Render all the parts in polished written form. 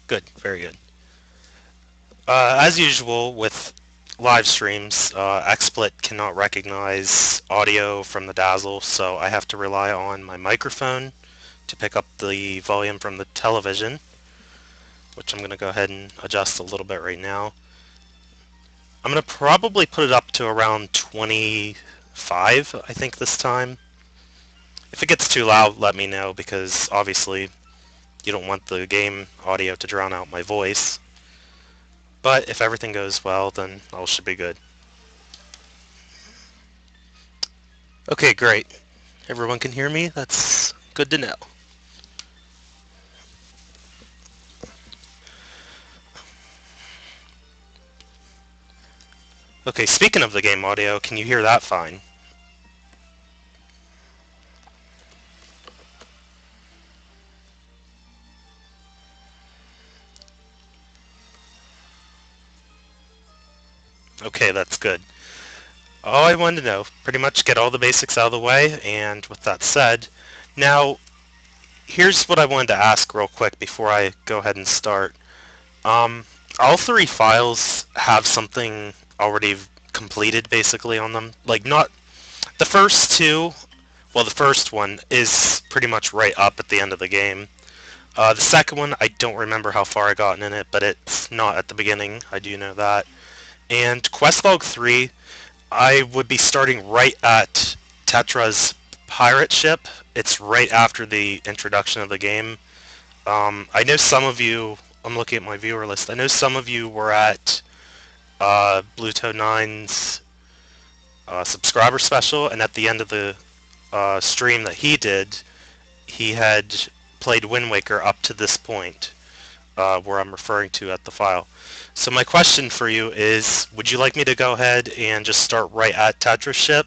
Good, very good. As usual with live streams, XSplit cannot recognize audio from the Dazzle, so I have to rely on my microphone to pick up the volume from the television, which I'm going to go ahead and adjust a little bit right now. I'm going to probably put it up to around 25, I think, this time. If it gets too loud, let me know, because obviously you don't want the game audio to drown out my voice. But if everything goes well, then all should be good. Okay, great. Everyone can hear me? That's good to know. Okay, speaking of the game audio, can you hear that fine? Okay, that's good. All I wanted to know, pretty much get all the basics out of the way, and with that said, now, here's what I wanted to ask real quick before I go ahead and start. Um, all three files have something already completed, basically, on them. Like, not... The first two, well, the first one is pretty much right up at the end of the game. The second one, I don't remember how far I gotten in it, but it's not at the beginning. I do know that. And Questlog 3, I would be starting right at Tetra's pirate ship. It's right after the introduction of the game. I know some of you, I'm looking at my viewer list, I know some of you were at Bluetoad9's subscriber special, and at the end of the stream that he did, he had played Wind Waker up to this point, where I'm referring to at the file. So my question for you is, would you like me to go ahead and just start right at Tetra's ship,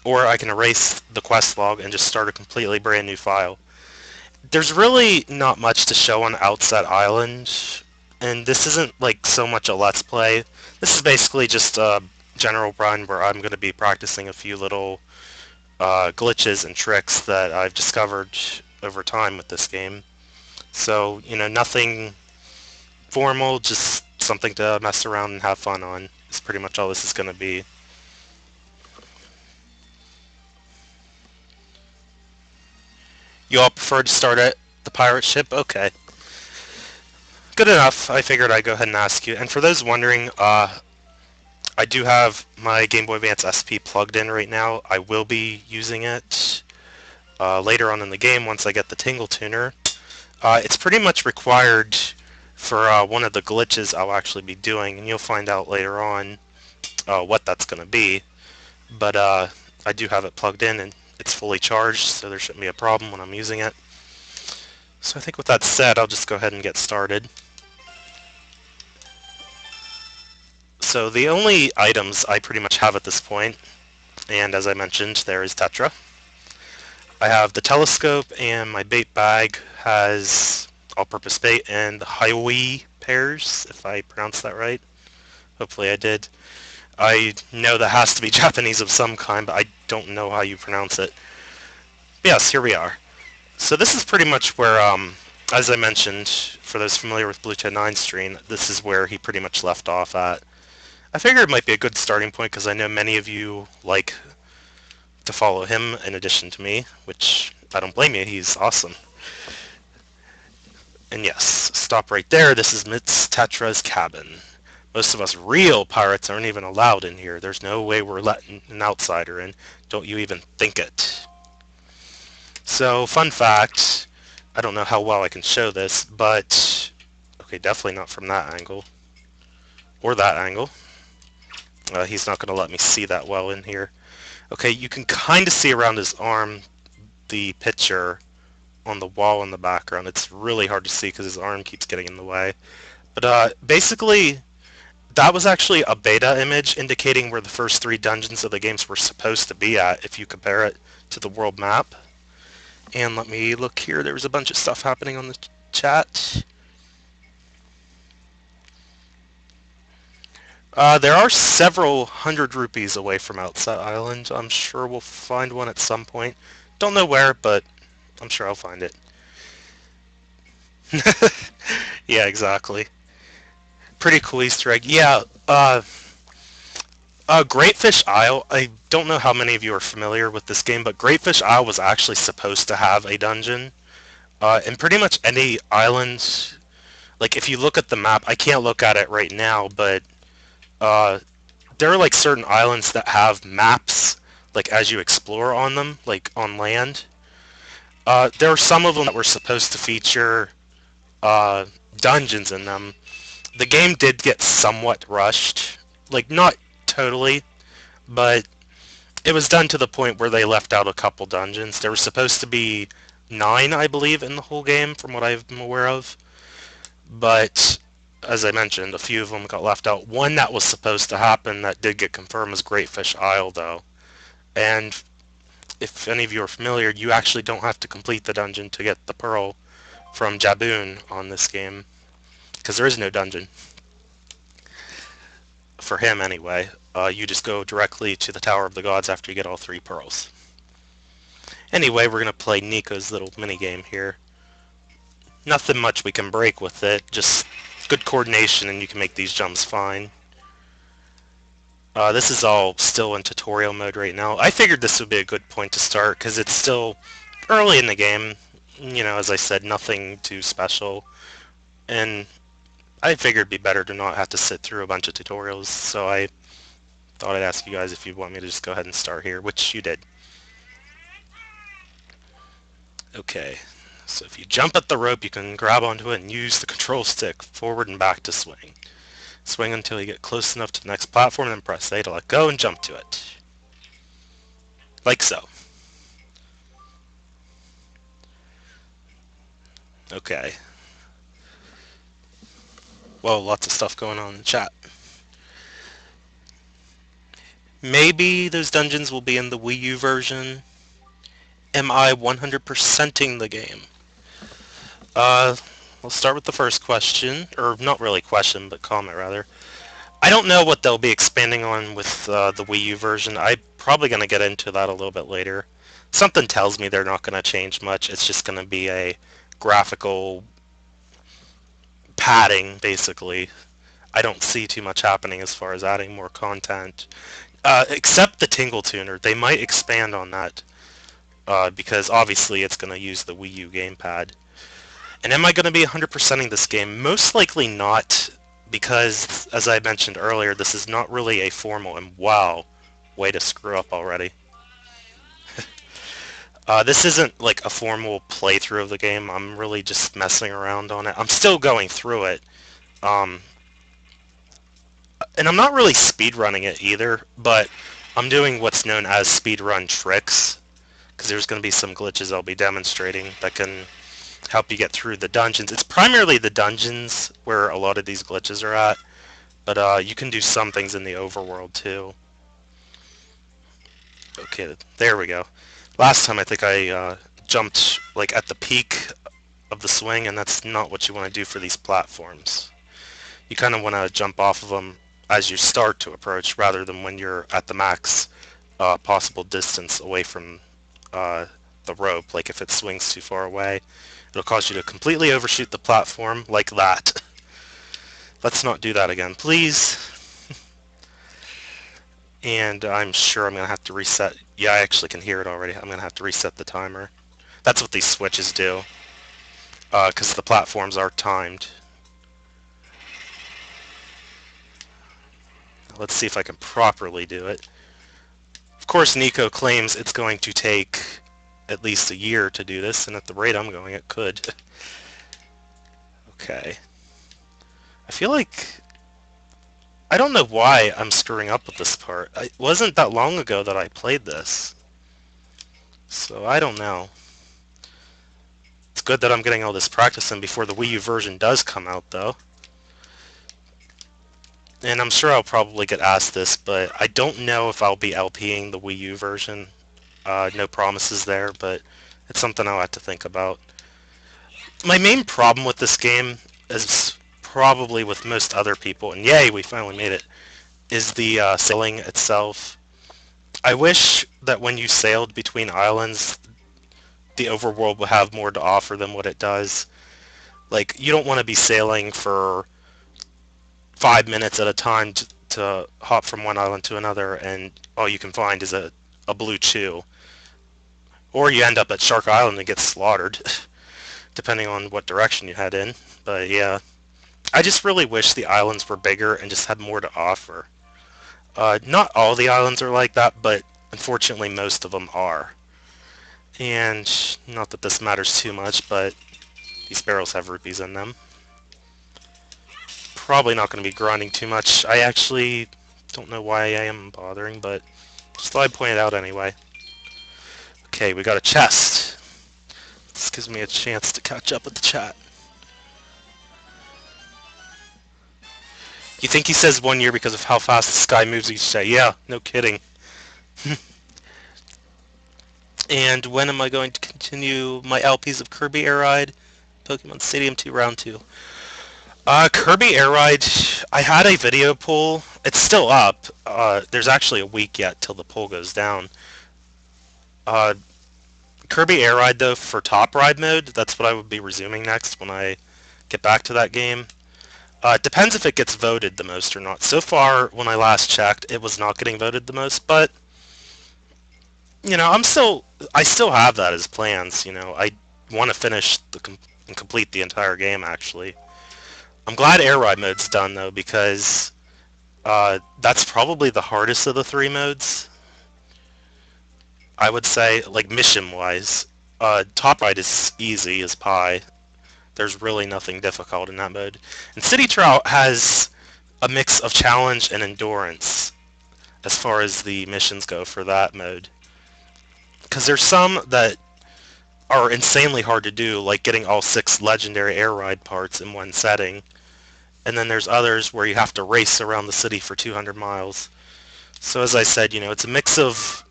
or I can erase the quest log and just start a completely brand new file? There's really not much to show on Outset Island, and this isn't like so much a Let's Play. This is basically just a general run where I'm going to be practicing a few little glitches and tricks that I've discovered over time with this game. So, nothing formal, just something to mess around and have fun on is pretty much all this is going to be. You all prefer to start at the pirate ship? Okay. Good enough. I figured I'd go ahead and ask you. And for those wondering, I do have my Game Boy Advance SP plugged in right now. I will be using it later on in the game once I get the Tingle Tuner. It's pretty much required for one of the glitches I'll actually be doing, and you'll find out later on what that's going to be. But I do have it plugged in, and it's fully charged, so there shouldn't be a problem when I'm using it. So I think with that said, I'll just go ahead and get started. So the only items I pretty much have at this point, and as I mentioned, there is Tetra. I have the telescope, and my bait bag has all-purpose bait and the Hiwi pears, if I pronounced that right. Hopefully I did. I know that has to be Japanese of some kind, but I don't know how you pronounce it. But yes, here we are. So this is pretty much where, as I mentioned, for those familiar with Bluetoad9's stream, this is where he pretty much left off at. I figured it might be a good starting point because I know many of you like to follow him in addition to me, which I don't blame you, he's awesome. And yes, stop right there, this is Miss Tetra's cabin. Most of us real pirates aren't even allowed in here. There's no way we're letting an outsider in. Don't you even think it. So, fun fact, I don't know how well I can show this, but... Okay, definitely not from that angle. Or that angle. He's not going to let me see that well in here. Okay, you can kind of see around his arm the picture on the wall in the background. It's really hard to see because his arm keeps getting in the way. But basically, that was actually a beta image indicating where the first 3 dungeons of the games were supposed to be at if you compare it to the world map. And let me look here. There was a bunch of stuff happening on the chat. There are several hundred rupees away from Outset Island. I'm sure we'll find one at some point. Don't know where, but I'm sure I'll find it. Yeah, Yeah, exactly. Pretty cool Easter egg. Yeah, Great Fish Isle, I don't know how many of you are familiar with this game, but Great Fish Isle was actually supposed to have a dungeon. And pretty much any island, like if you look at the map, I can't look at it right now, but uh, there are like certain islands that have maps, like as you explore on them, like on land. There are some of them that were supposed to feature uh, dungeons in them. The game did get somewhat rushed, like not totally, but it was done to the point where they left out a couple dungeons. There were supposed to be 9, I believe, in the whole game, from what I've been aware of. But as I mentioned, a few of them got left out. One that was supposed to happen that did get confirmed was Great Fish Isle, though. And if any of you are familiar, you actually don't have to complete the dungeon to get the pearl from Jaboon on this game, because there is no dungeon. For him, anyway. You just go directly to the Tower of the Gods after you get all 3 pearls. Anyway, we're going to play Nico's little minigame here. Nothing much we can break with it, just good coordination and you can make these jumps fine. This is all still in tutorial mode right now. I figured this would be a good point to start because it's still early in the game. You know, as I said, nothing too special. And I figured it'd be better to not have to sit through a bunch of tutorials, so I thought I'd ask you guys if you want me to just go ahead and start here, which you did. Okay, so if you jump at the rope, you can grab onto it and use the control stick forward and back to swing. Swing until you get close enough to the next platform, and then press A to let go and jump to it. Like so. Okay. Whoa, lots of stuff going on in the chat. Maybe those dungeons will be in the Wii U version. Am I 100%ing the game? We'll start with the first question, or not really question, but comment rather. I don't know what they'll be expanding on with the Wii U version. I'm probably going to get into that a little bit later. Something tells me they're not going to change much. It's just going to be a graphical padding, basically. I don't see too much happening as far as adding more content. Except the Tingle Tuner. They might expand on that. Because obviously it's going to use the Wii U gamepad. And am I going to be 100%ing this game? Most likely not, because, as I mentioned earlier, this is not really a formal, and wow, way to screw up already. This isn't like a formal playthrough of the game. I'm really just messing around on it. I'm still going through it. And I'm not really speedrunning it either, but I'm doing what's known as speedrun tricks, because there's going to be some glitches I'll be demonstrating that can help you get through the dungeons. It's primarily the dungeons where a lot of these glitches are at, but you can do some things in the overworld too. Okay, there we go. Last time I think I jumped like at the peak of the swing, and that's not what you want to do for these platforms. You kind of want to jump off of them as you start to approach, rather than when you're at the max possible distance away from the rope. Like if it swings too far away, it'll cause you to completely overshoot the platform like that. Let's not do that again, please. And I'm sure I'm going to have to reset. Yeah, I actually can hear it already. I'm going to have to reset the timer. That's what these switches do, because the platforms are timed. Let's see if I can properly do it. Of course, Nico claims it's going to take at least a year to do this, and at the rate I'm going, it could. Okay. I feel like... I don't know why I'm screwing up with this part. It wasn't that long ago that I played this. So I don't know. It's good that I'm getting all this practice in before the Wii U version does come out, though. And I'm sure I'll probably get asked this, but I don't know if I'll be LPing the Wii U version. No promises there, but it's something I'll have to think about. My main problem with this game is probably with most other people, and yay, we finally made it, is the sailing itself. I wish that when you sailed between islands, the overworld would have more to offer than what it does. Like, you don't want to be sailing for 5 minutes at a time to hop from one island to another, and all you can find is a blue chew. Or you end up at Shark Island and get slaughtered, depending on what direction you head in. But yeah, I just really wish the islands were bigger and just had more to offer. Not all the islands are like that, but unfortunately most of them are. And not that this matters too much, but these barrels have rupees in them. Probably not going to be grinding too much. I actually don't know why I am bothering, but just thought I'd point it out anyway. Okay, we got a chest. This gives me a chance to catch up with the chat. You think he says 1 year because of how fast the sky moves each day? Yeah, no kidding. And when am I going to continue my LPs of Kirby Air Ride? Pokemon Stadium 2 Round 2. Kirby Air Ride, I had a video poll. It's still up. There's actually a week yet till the poll goes down. Kirby Air Ride, though, for Top Ride mode, that's what I would be resuming next when I get back to that game. It depends if it gets voted the most or not. So far, when I last checked, it was not getting voted the most, but you know, I still have that as plans. You know, I want to finish and complete the entire game. Actually, I'm glad Air Ride mode's done though, because that's probably the hardest of the three modes. I would say, like mission-wise, Top Ride is easy as pie. There's really nothing difficult in that mode. And City Trout has a mix of challenge and endurance as far as the missions go for that mode. Because there's some that are insanely hard to do, like getting all 6 legendary air ride parts in one setting. And then there's others where you have to race around the city for 200 miles. So as I said, you know, it's a mix of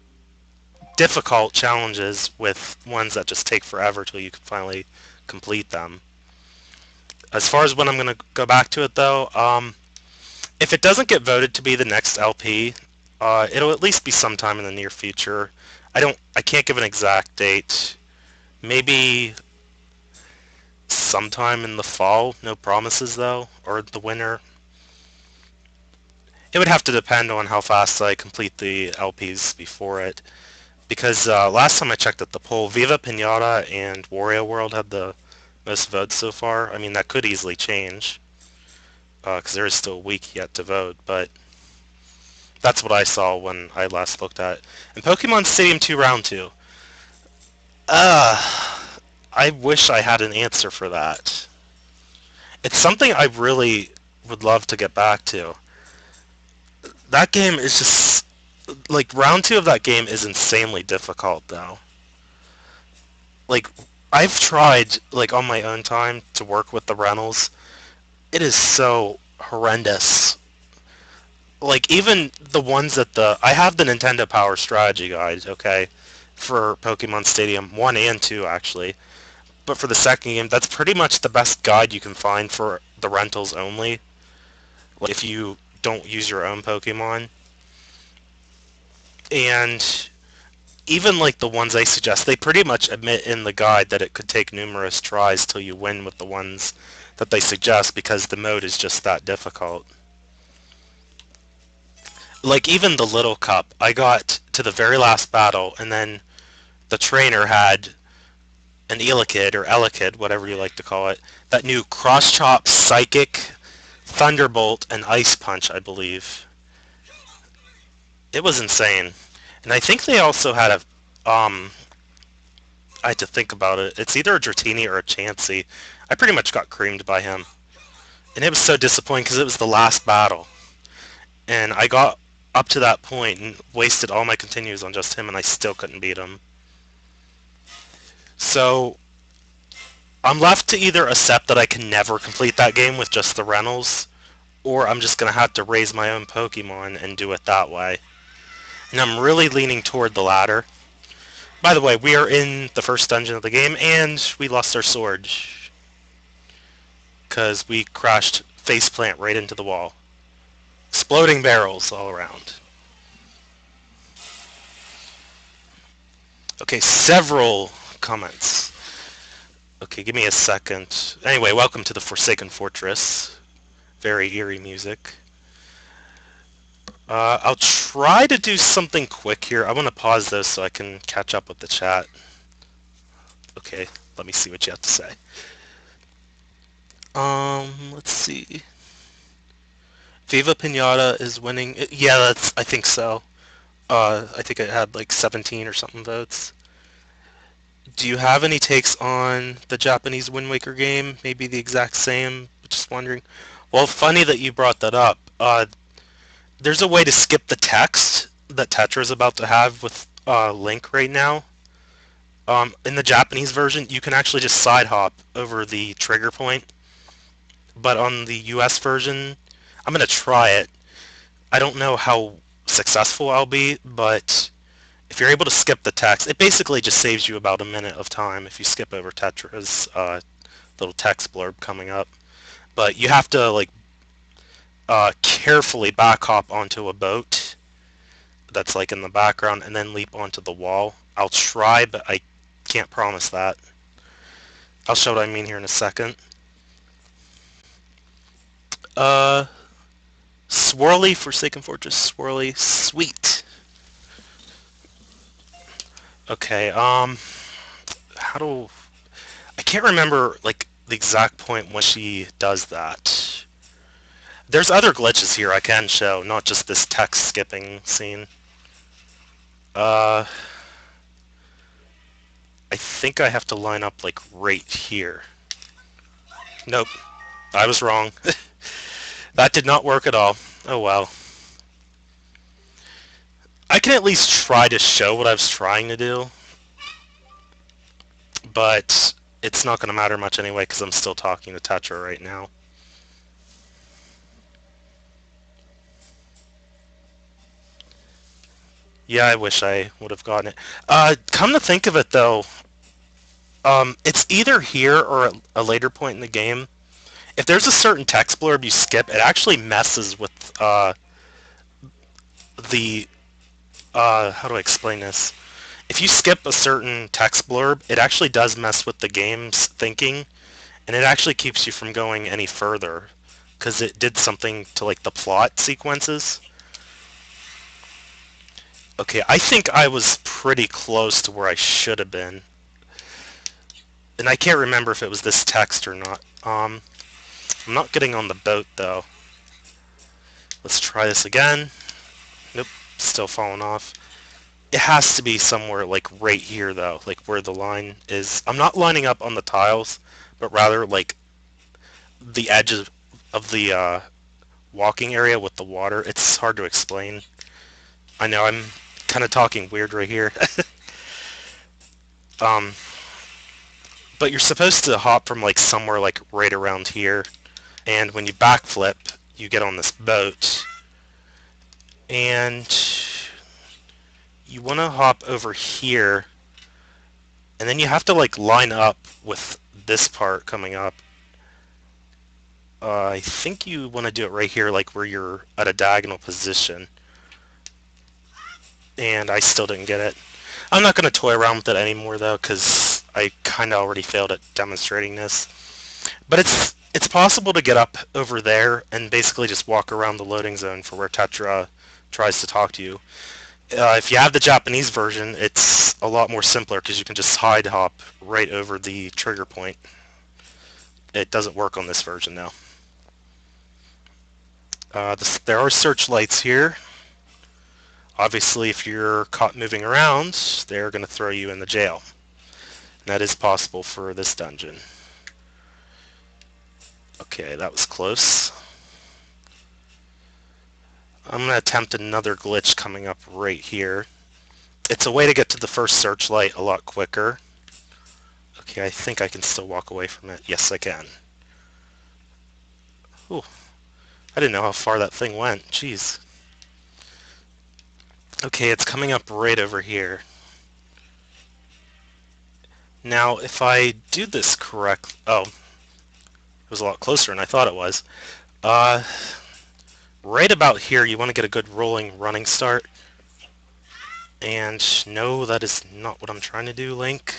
difficult challenges with ones that just take forever till you can finally complete them. As far as when I'm going to go back to it, though, if it doesn't get voted to be the next LP, it'll at least be sometime in the near future. I can't give an exact date. Maybe sometime in the fall. No promises, though, or the winter. It would have to depend on how fast I complete the LPs before it. Because last time I checked at the poll, Viva Pinata and Wario World had the most votes so far. I mean, that could easily change, because there is still a week yet to vote, but that's what I saw when I last looked at it. And Pokemon Stadium 2 Round 2. I wish I had an answer for that. It's something I really would love to get back to. That game is just... Like, Round 2 of that game is insanely difficult, though. Like, I've tried, like, on my own time to work with the rentals. It is so horrendous. Like, even the ones that I have the Nintendo Power Strategy Guide, okay, for Pokemon Stadium 1 and 2, actually. But for the second game, that's pretty much the best guide you can find for the rentals only. Like, if you don't use your own Pokemon. And even like the ones they suggest, they pretty much admit in the guide that it could take numerous tries till you win with the ones that they suggest, because the mode is just that difficult. Like even the Little Cup, I got to the very last battle, and then the trainer had an Elekid, or Elekid, whatever you like to call it, that knew Cross Chop, Psychic, Thunderbolt, and Ice Punch, I believe. It was insane. And I think they also had I had to think about it. It's either a Dratini or a Chansey. I pretty much got creamed by him. And it was so disappointing because it was the last battle. And I got up to that point and wasted all my continues on just him, and I still couldn't beat him. So I'm left to either accept that I can never complete that game with just the rentals, or I'm just going to have to raise my own Pokemon and do it that way. And I'm really leaning toward the latter. By the way, we are in the first dungeon of the game, and we lost our sword. Because we crashed faceplant right into the wall. Exploding barrels all around. Okay, several comments. Okay, give me a second. Anyway, welcome to the Forsaken Fortress. Very eerie music. I'll try to do something quick here. I want to pause though so I can catch up with the chat. Okay, let me see what you have to say. Let's see. Viva Pinata is winning. Yeah, I think so. I think it had like 17 or something votes. Do you have any takes on the Japanese Wind Waker game? Maybe the exact same? Just wondering. Well, funny that you brought that up. There's a way to skip the text that Tetra is about to have with Link right now. In the Japanese version, you can actually just side hop over the trigger point. But on the US version, I'm going to try it. I don't know how successful I'll be, but if you're able to skip the text, it basically just saves you about a minute of time if you skip over Tetra's little text blurb coming up. But you have to like carefully back hop onto a boat that's like in the background and then leap onto the wall. I'll try, but I can't promise that. I'll show what I mean here in a second. Swirly, Forsaken Fortress, Swirly, sweet. Okay, how do... I can't remember, like, the exact point when she does that. There's other glitches here I can show, not just this text skipping scene. I think I have to line up, like, right here. Nope, I was wrong. That did not work at all. Oh well. I can at least try to show what I was trying to do, but it's not going to matter much anyway because I'm still talking to Tetra right now. Yeah, I wish I would have gotten it. Come to think of it, though, it's either here or at a later point in the game. If there's a certain text blurb you skip, it actually messes with the... how do I explain this? If you skip a certain text blurb, it actually does mess with the game's thinking, and it actually keeps you from going any further, because it did something to, like, the plot sequences. Okay, I think I was pretty close to where I should have been. And I can't remember if it was this text or not. I'm not getting on the boat, though. Let's try this again. Nope, still falling off. It has to be somewhere, like, right here, though, like, where the line is. I'm not lining up on the tiles, but rather, like, the edge of the walking area with the water. It's hard to explain. I know, I'm kind of talking weird right here. But you're supposed to hop from, like, somewhere, like, right around here. And when you backflip, you get on this boat. And you want to hop over here. And then you have to, like, line up with this part coming up. I think you want to do it right here, like, where you're at a diagonal position. And I still didn't get it. I'm not going to toy around with it anymore, though, because I kind of already failed at demonstrating this. But it's possible to get up over there and basically just walk around the loading zone for where Tetra tries to talk to you. If you have the Japanese version, it's a lot more simpler because you can just side hop right over the trigger point. It doesn't work on this version, though. There are searchlights here. Obviously, if you're caught moving around, they're going to throw you in the jail. And that is possible for this dungeon. Okay, that was close. I'm going to attempt another glitch coming up right here. It's a way to get to the first searchlight a lot quicker. Okay, I think I can still walk away from it. Yes, I can. Ooh, I didn't know how far that thing went. Jeez. Okay, it's coming up right over here. Now, if I do this correct... Oh, it was a lot closer than I thought it was. Right about here, you want to get a good rolling running start. And no, that is not what I'm trying to do, Link.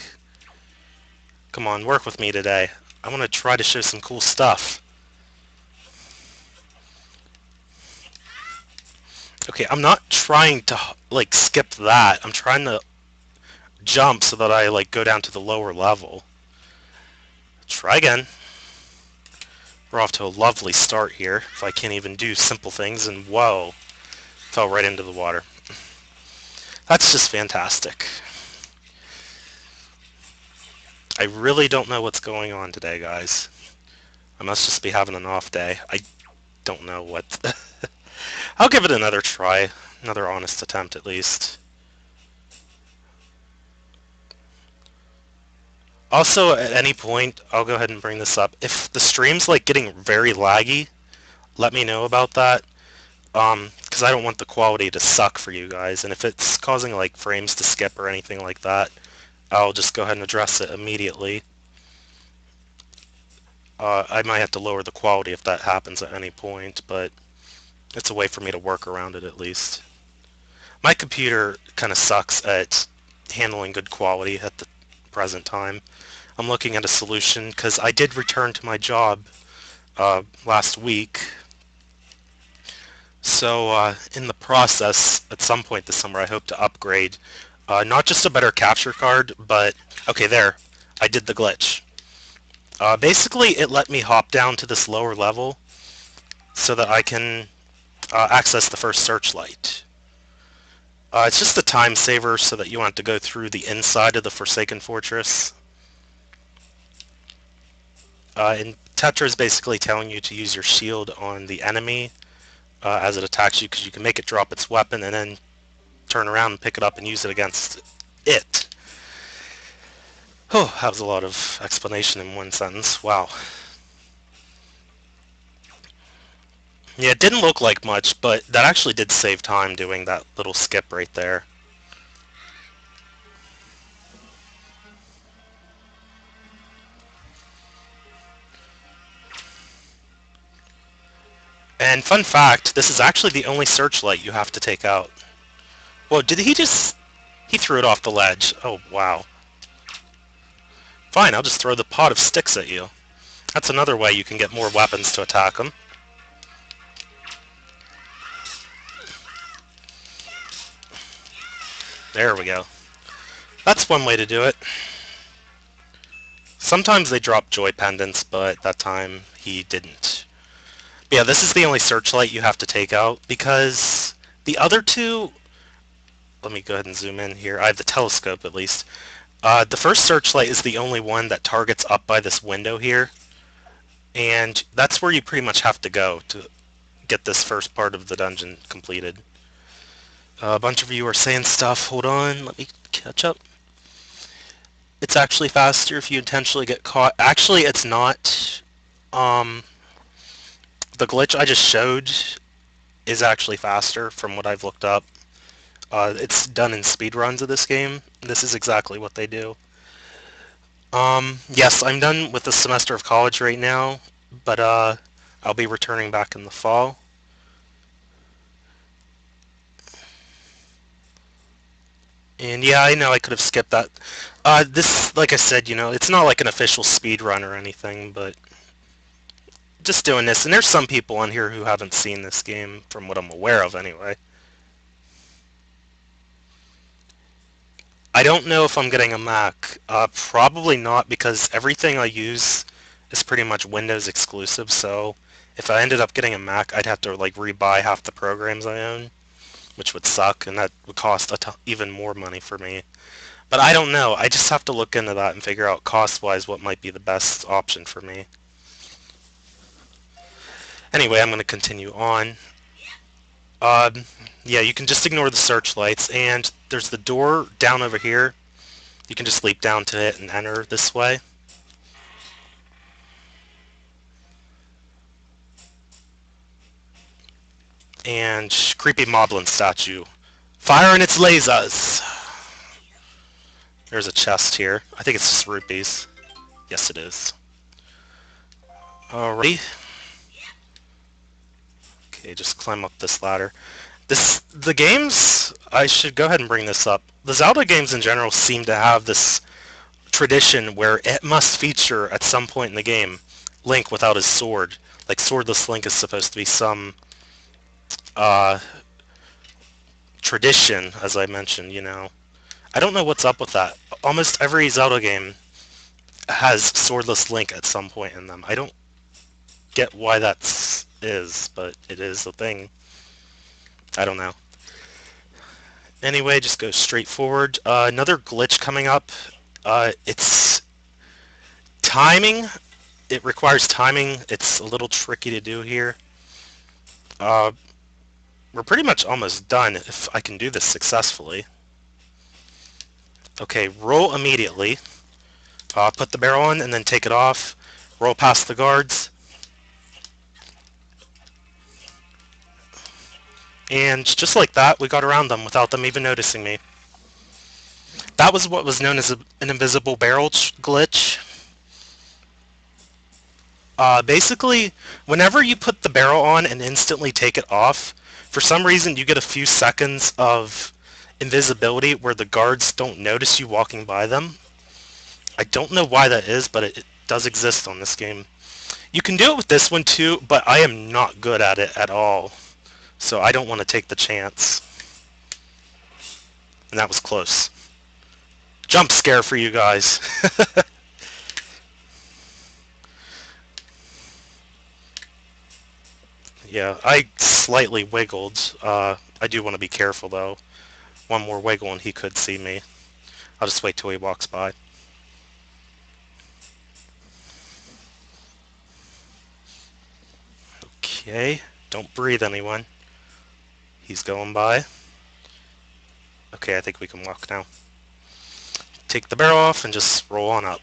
Come on, work with me today. I want to try to show some cool stuff. Okay, I'm not trying to, like, skip that. I'm trying to jump so that I, like, go down to the lower level. Try again. We're off to a lovely start here. If I can't even do simple things, and whoa, fell right into the water. That's just fantastic. I really don't know what's going on today, guys. I must just be having an off day. I don't know what... I'll give it another try. Another honest attempt, at least. Also, at any point, I'll go ahead and bring this up. If the stream's, like, getting very laggy, let me know about that. Because I don't want the quality to suck for you guys. And if it's causing, like, frames to skip or anything like that, I'll just go ahead and address it immediately. I might have to lower the quality if that happens at any point, but it's a way for me to work around it at least. My computer kind of sucks at handling good quality at the present time. I'm looking at a solution because I did return to my job last week. So in the process, at some point this summer, I hope to upgrade not just a better capture card, but okay, there, I did the glitch. Basically, it let me hop down to this lower level so that I can access the first searchlight. It's just a time saver so that you want to go through the inside of the Forsaken Fortress. And Tetra is basically telling you to use your shield on the enemy as it attacks you, because you can make it drop its weapon and then turn around and pick it up and use it against it. Oh, that was a lot of explanation in one sentence. Wow. Yeah, it didn't look like much, but that actually did save time doing that little skip right there. And fun fact, this is actually the only searchlight you have to take out. Whoa, did he just... He threw it off the ledge. Oh, wow. Fine, I'll just throw the pot of sticks at you. That's another way you can get more weapons to attack them. There we go. That's one way to do it. Sometimes they drop joy pendants, but that time he didn't. But yeah, this is the only searchlight you have to take out, because the other two... Let me go ahead and zoom in here. I have the telescope, at least. The first searchlight is the only one that targets up by this window here. And that's where you pretty much have to go to get this first part of the dungeon completed. A bunch of you are saying stuff. Hold on, let me catch up. It's actually faster if you intentionally get caught. Actually, it's not. The glitch I just showed is actually faster from what I've looked up. It's done in speedruns of this game. This is exactly what they do. Yes, I'm done with the semester of college right now, but I'll be returning back in the fall. And yeah, I know I could have skipped that. This, like I said, you know, it's not like an official speed run or anything, but just doing this. And there's some people on here who haven't seen this game, from what I'm aware of anyway. I don't know if I'm getting a Mac. Probably not, because everything I use is pretty much Windows exclusive, so if I ended up getting a Mac, I'd have to like rebuy half the programs I own, which would suck, and that would cost even more money for me. But I don't know. I just have to look into that and figure out cost-wise what might be the best option for me. Anyway, I'm going to continue on. Yeah, you can just ignore the searchlights, and there's the door down over here. You can just leap down to it and enter this way. And creepy moblin statue. Firing its lasers! There's a chest here. I think it's just rupees. Yes, it is. Alrighty. Okay, just climb up this ladder. The games, I should go ahead and bring this up. The Zelda games in general seem to have this tradition where it must feature at some point in the game Link without his sword. Like swordless Link is supposed to be some uh, tradition, as I mentioned, you know. I don't know what's up with that. Almost every Zelda game has swordless Link at some point in them. I don't get why that is, but it is a thing. I don't know. Anyway, just go straight forward. Another glitch coming up. It's timing. It requires timing. It's a little tricky to do here. Uh, we're pretty much almost done if I can do this successfully. Okay, roll immediately. Put the barrel on and then take it off. Roll past the guards. And just like that, we got around them without them even noticing me. That was what was known as an invisible barrel glitch. Basically, whenever you put the barrel on and instantly take it off, for some reason you get a few seconds of invisibility where the guards don't notice you walking by them. I don't know why that is, but it does exist on this game. You can do it with this one too, but I am not good at it at all. So I don't want to take the chance. And that was close. Jump scare for you guys. Yeah, I slightly wiggled. I do want to be careful though. One more wiggle and he could see me. I'll just wait till he walks by. Okay, don't breathe, anyone. He's going by. Okay, I think we can walk now. Take the barrel off and just roll on up.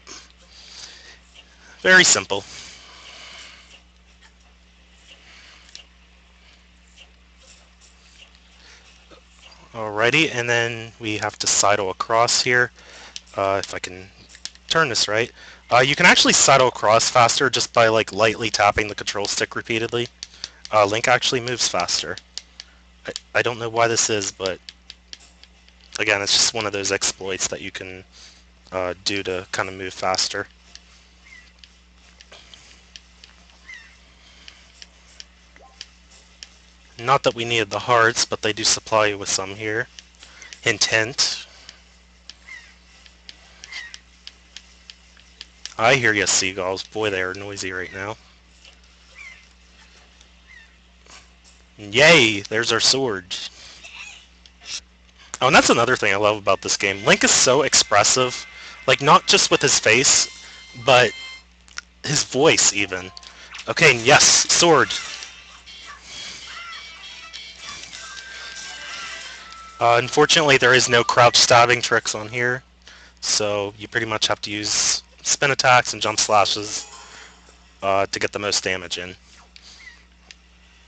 Very simple. Alrighty, and then we have to sidle across here. If I can turn this right. You can actually sidle across faster just by like lightly tapping the control stick repeatedly. Link actually moves faster. I don't know why this is, but again, it's just one of those exploits that you can do to kind of move faster. Not that we needed the hearts, but they do supply you with some here. Hint, hint. I hear you, seagulls. Boy, they are noisy right now. Yay! There's our sword. Oh, and that's another thing I love about this game. Link is so expressive. Like, not just with his face, but his voice, even. Okay, yes, sword. Unfortunately, there is no crouch stabbing tricks on here, so you pretty much have to use spin attacks and jump slashes to get the most damage in.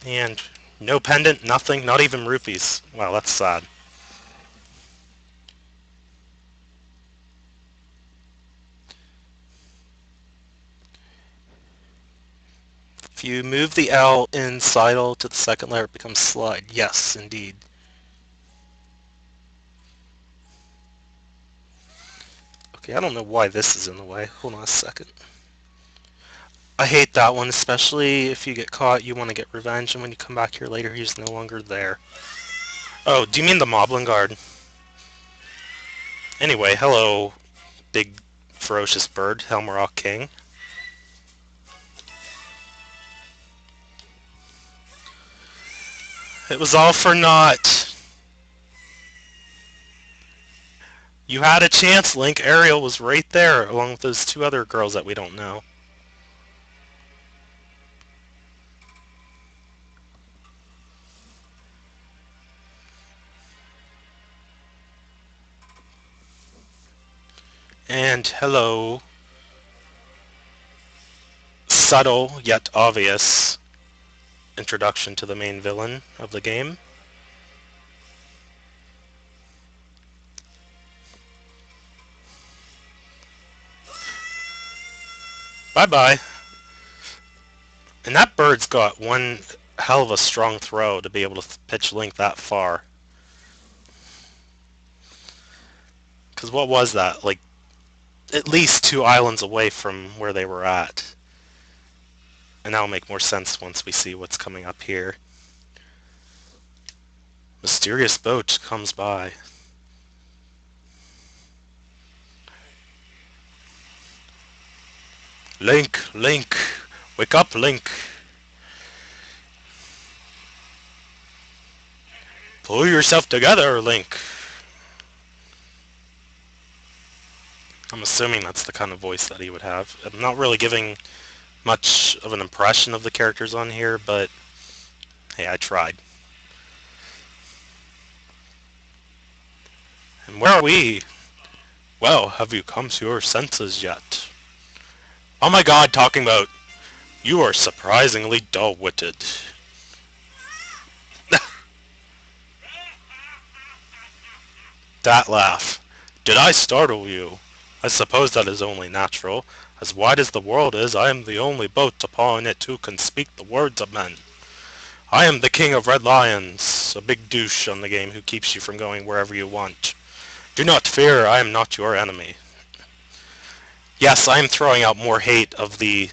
And no pendant, nothing, not even rupees. Wow, that's sad. If you move the L in sidle to the second layer, it becomes slide. Yes, indeed. Okay, I don't know why this is in the way. Hold on a second. I hate that one, especially if you get caught, you want to get revenge, and when you come back here later, he's no longer there. Oh, do you mean the Moblin Guard? Anyway, hello, big ferocious bird, Helmarok King. It was all for naught. You had a chance, Link. Ariel was right there, along with those two other girls that we don't know. And hello, subtle yet obvious introduction to the main villain of the game. Bye-bye. And that bird's got one hell of a strong throw to be able to pitch Link that far. Because what was that? Like at least 2 islands away from where they were at. And that'll make more sense once we see what's coming up here. Mysterious boat comes by. Link, Link, wake up, Link. Pull yourself together, Link. I'm assuming that's the kind of voice that he would have. I'm not really giving much of an impression of the characters on here, but hey, I tried. And where are we? Well, have you come to your senses yet? Oh my god, talking about, you are surprisingly dull-witted. That laugh. Did I startle you? I suppose that is only natural. As wide as the world is, I am the only boat upon it who can speak the words of men. I am the king of Red Lions, a big douche on the game who keeps you from going wherever you want. Do not fear, I am not your enemy. Yes, I am throwing out more hate of the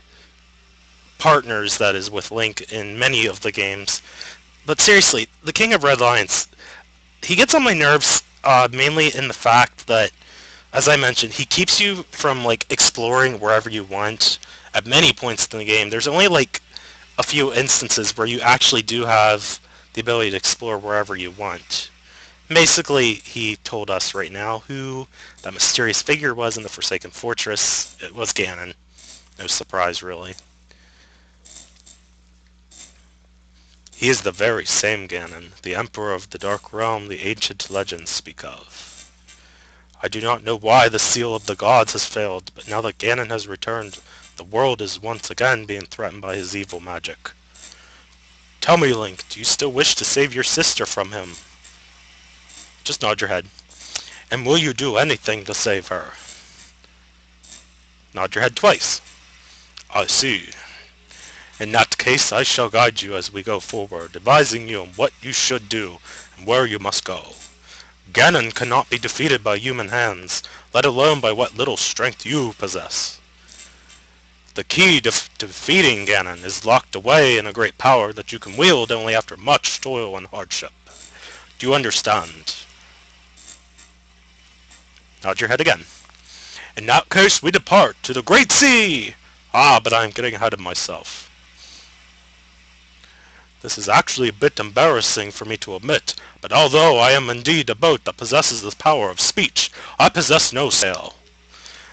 partners that is with Link in many of the games. But seriously, the king of Red Lions, he gets on my nerves mainly in the fact that, as I mentioned, he keeps you from like exploring wherever you want at many points in the game. There's only like a few instances where you actually do have the ability to explore wherever you want. Basically, he told us right now who that mysterious figure was in the Forsaken Fortress. It was Ganon. No surprise, really. He is the very same Ganon, the Emperor of the Dark Realm the ancient legends speak of. I do not know why the seal of the gods has failed, but now that Ganon has returned, the world is once again being threatened by his evil magic. Tell me, Link, do you still wish to save your sister from him? Just nod your head. And will you do anything to save her? Nod your head twice. I see. In that case, I shall guide you as we go forward, advising you on what you should do and where you must go. Ganon cannot be defeated by human hands, let alone by what little strength you possess. The key to defeating Ganon is locked away in a great power that you can wield only after much toil and hardship. Do you understand? Nod your head again. In that case, we depart to the Great Sea! Ah, but I am getting ahead of myself. This is actually a bit embarrassing for me to admit, but although I am indeed a boat that possesses the power of speech, I possess no sail.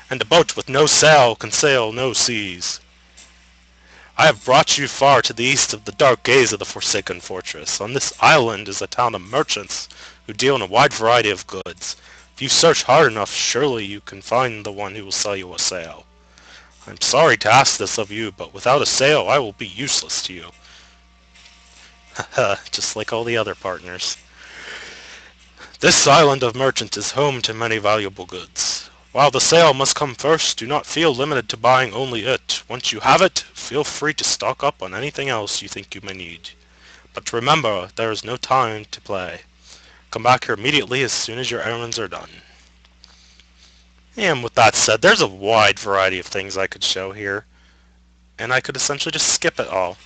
And a boat with no sail can sail no seas. I have brought you far to the east of the dark gaze of the Forsaken Fortress. On this island is a town of merchants who deal in a wide variety of goods. If you search hard enough, surely you can find the one who will sell you a sail. I'm sorry to ask this of you, but without a sail I will be useless to you. Haha, just like all the other partners. This island of merchants is home to many valuable goods. While the sail must come first, do not feel limited to buying only it. Once you have it, feel free to stock up on anything else you think you may need. But remember, there is no time to play. Come back here immediately as soon as your errands are done. And with that said, there's a wide variety of things I could show here. And I could essentially just skip it all.